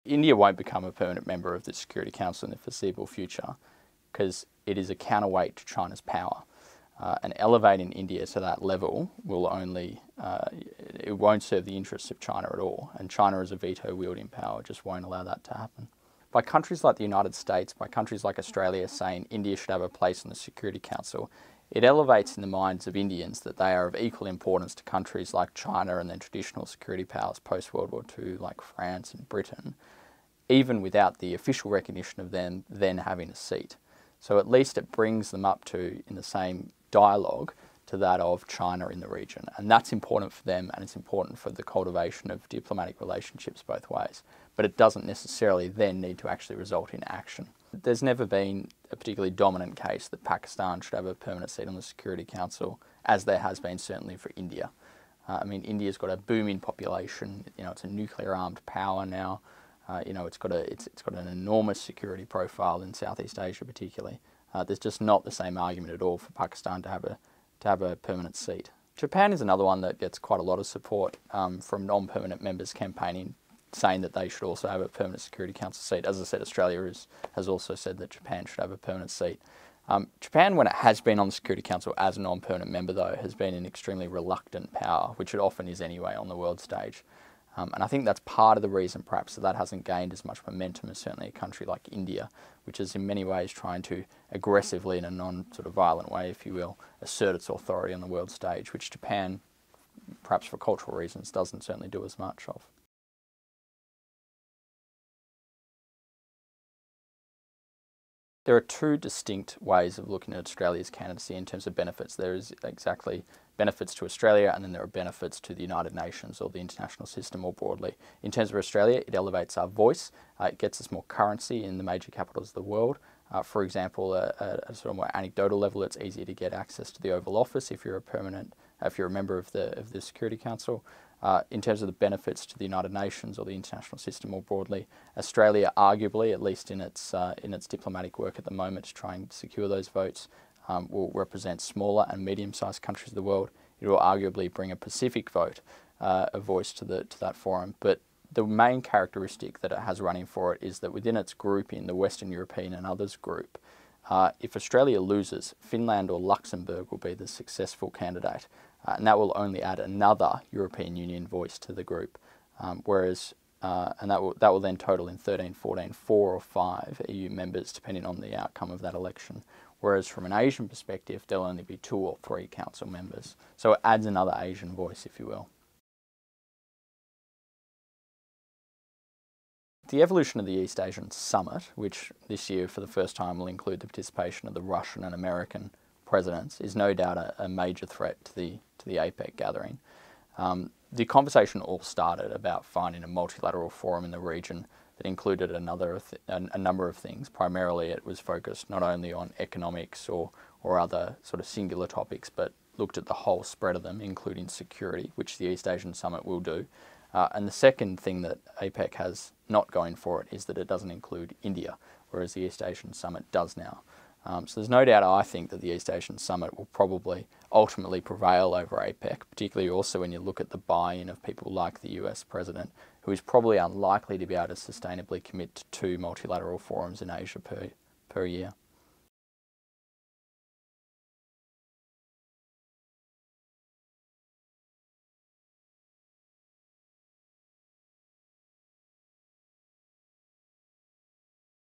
India won't become a permanent member of the Security Council in the foreseeable future because it is a counterweight to China's power. And elevating India to that level will only, it won't serve the interests of China at all. And China as a veto-wielding power just won't allow that to happen. By countries like the United States, by countries like Australia saying India should have a place in the Security Council, it elevates in the minds of Indians that they are of equal importance to countries like China and then traditional security powers post-World War II like France and Britain, even without the official recognition of them then having a seat. So at least it brings them up to, in the same dialogue, to that of China in the region. And that's important for them, and it's important for the cultivation of diplomatic relationships both ways. But it doesn't necessarily then need to actually result in action. There's never been a particularly dominant case that Pakistan should have a permanent seat on the Security Council, as there has been certainly for India. I mean, India's got a booming population. You know, it's a nuclear-armed power now. You know, it's got an enormous security profile in Southeast Asia, particularly. There's just not the same argument at all for Pakistan to have a permanent seat. Japan is another one that gets quite a lot of support from non-permanent members campaigning, saying that they should also have a permanent Security Council seat. As I said, Australia has also said that Japan should have a permanent seat. Japan, when it has been on the Security Council as a non-permanent member, though, has been an extremely reluctant power, which it often is anyway on the world stage. And I think that's part of the reason, perhaps, that hasn't gained as much momentum as certainly a country like India, which is in many ways trying to aggressively, in a non-violent way, if you will, assert its authority on the world stage, which Japan, perhaps for cultural reasons, doesn't certainly do as much of. There are two distinct ways of looking at Australia's candidacy in terms of benefits. There is exactly benefits to Australia, and then there are benefits to the United Nations or the international system more broadly. In terms of Australia, it elevates our voice. It gets us more currency in the major capitals of the world. For example, at a sort of more anecdotal level, it's easier to get access to the Oval Office if you're a member of the Security Council. In terms of the benefits to the United Nations or the international system more broadly, Australia arguably, at least in its diplomatic work at the moment to try and secure those votes, will represent smaller and medium-sized countries of the world. It will arguably bring a Pacific vote, a voice to that forum. But the main characteristic that it has running for it is that within its grouping, the Western European and others group, if Australia loses, Finland or Luxembourg will be the successful candidate. And that will only add another European Union voice to the group, and that will then total in 13, 14, 4 or 5 EU members, depending on the outcome of that election. Whereas from an Asian perspective, there'll only be 2 or 3 council members. So it adds another Asian voice, if you will. The evolution of the East Asian Summit, which this year for the first time will include the participation of the Russian and American presidents, is no doubt a major threat to the APEC gathering. The conversation all started about finding a multilateral forum in the region that included a number of things. Primarily it was focused not only on economics or other sort of singular topics, but looked at the whole spread of them, including security, which the East Asian Summit will do. And the second thing that APEC has not going for it is that it doesn't include India, whereas the East Asian Summit does now. So there's no doubt, I think, that the East Asian Summit will probably ultimately prevail over APEC, particularly also when you look at the buy-in of people like the US President, who is probably unlikely to be able to sustainably commit to 2 multilateral forums in Asia per year.